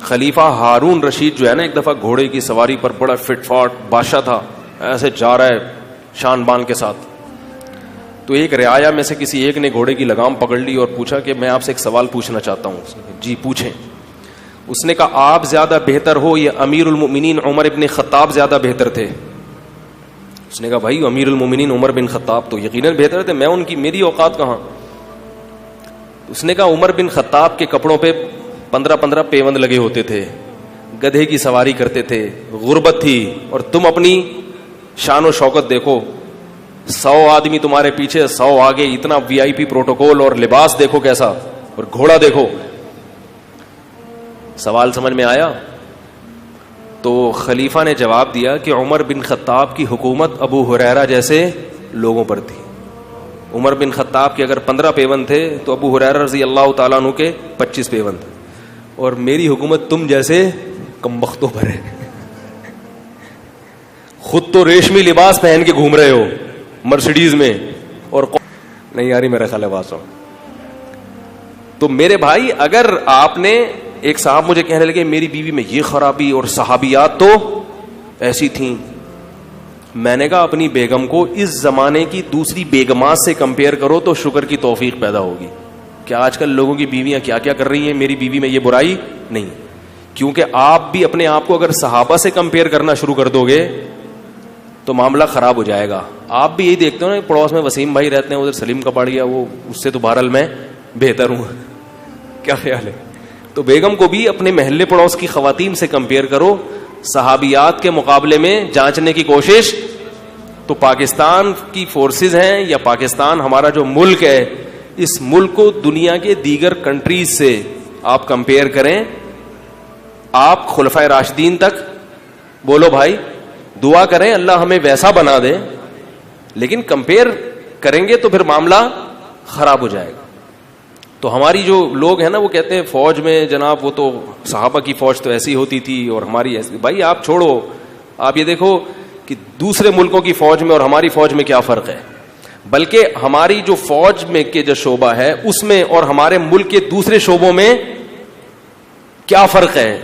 خلیفہ ہارون رشید جو ہے نا ایک دفعہ گھوڑے کی سواری پر بڑا فٹ فاٹ بادشاہ تھا, ایسے جا رہا ہے شان بان کے ساتھ. تو ایک رعایا میں سے کسی ایک نے گھوڑے کی لگام پکڑ لی اور پوچھا کہ میں آپ سے ایک سوال پوچھنا چاہتا ہوں. جی پوچھیں. اس نے کہا آپ زیادہ بہتر ہو یا امیر المؤمنین عمر ابن خطاب زیادہ بہتر تھے؟ اس نے کہا بھائی امیر المؤمنین عمر بن خطاب تو یقیناً بہتر تھے, میں ان کی میری اوقات کہاں. اس نے کہا عمر بن خطاب کے کپڑوں پہ 15 پیوند لگے ہوتے تھے, گدھے کی سواری کرتے تھے, غربت تھی, اور تم اپنی شان و شوکت دیکھو, 100 آدمی تمہارے پیچھے 100 آگے, اتنا وی آئی پی پروٹوکول, اور لباس دیکھو کیسا, اور گھوڑا دیکھو. سوال سمجھ میں آیا؟ تو خلیفہ نے جواب دیا کہ عمر بن خطاب کی حکومت ابو ہریرہ جیسے لوگوں پر تھی. عمر بن خطاب کے اگر 15 پیوند تھے تو ابو ہریرہ رضی اللہ تعالیٰ عنہ کے 25 پیوند, اور میری حکومت تم جیسے کمبختوں پر ہے. خود تو ریشمی لباس پہن کے گھوم رہے ہو مرسیڈیز میں, اور نہیں یاری میرا خیال ہے بات. تو میرے بھائی اگر آپ نے, ایک صاحب مجھے کہنے لگے میری بیوی میں یہ خرابی, اور صحابیات تو ایسی تھیں. میں نے کہا اپنی بیگم کو اس زمانے کی دوسری بیگمات سے کمپیئر کرو تو شکر کی توفیق پیدا ہوگی. کہ آج کل لوگوں کی بیویاں کیا کیا کر رہی ہیں, میری بیوی میں یہ برائی نہیں. کیونکہ آپ بھی اپنے آپ کو اگر صحابہ سے کمپیئر کرنا شروع کر دو گے تو معاملہ خراب ہو جائے گا. آپ بھی یہی دیکھتے ہو نا, پڑوس میں وسیم بھائی رہتے ہیں, ادھر سلیم کپاڑیا, وہ اس سے تو بہرحال میں بہتر ہوں. کیا خیال ہے؟ تو بیگم کو بھی اپنے محلے پڑوس کی خواتین سے کمپیئر کرو, صحابیات کے مقابلے میں جانچنے کی کوشش. تو پاکستان کی فورسز ہیں یا پاکستان ہمارا جو ملک ہے, اس ملک کو دنیا کے دیگر کنٹریز سے آپ کمپیئر کریں. آپ خلفائے راشدین تک بولو بھائی, دعا کریں اللہ ہمیں ویسا بنا دے, لیکن کمپیئر کریں گے تو پھر معاملہ خراب ہو جائے گا. تو ہماری جو لوگ ہیں نا وہ کہتے ہیں فوج میں جناب وہ تو صحابہ کی فوج تو ایسی ہوتی تھی اور ہماری ایسی. بھائی آپ چھوڑو, آپ یہ دیکھو کہ دوسرے ملکوں کی فوج میں اور ہماری فوج میں کیا فرق ہے. بلکہ ہماری جو فوج میں کے جو شعبہ ہے اس میں اور ہمارے ملک کے دوسرے شعبوں میں کیا فرق ہے.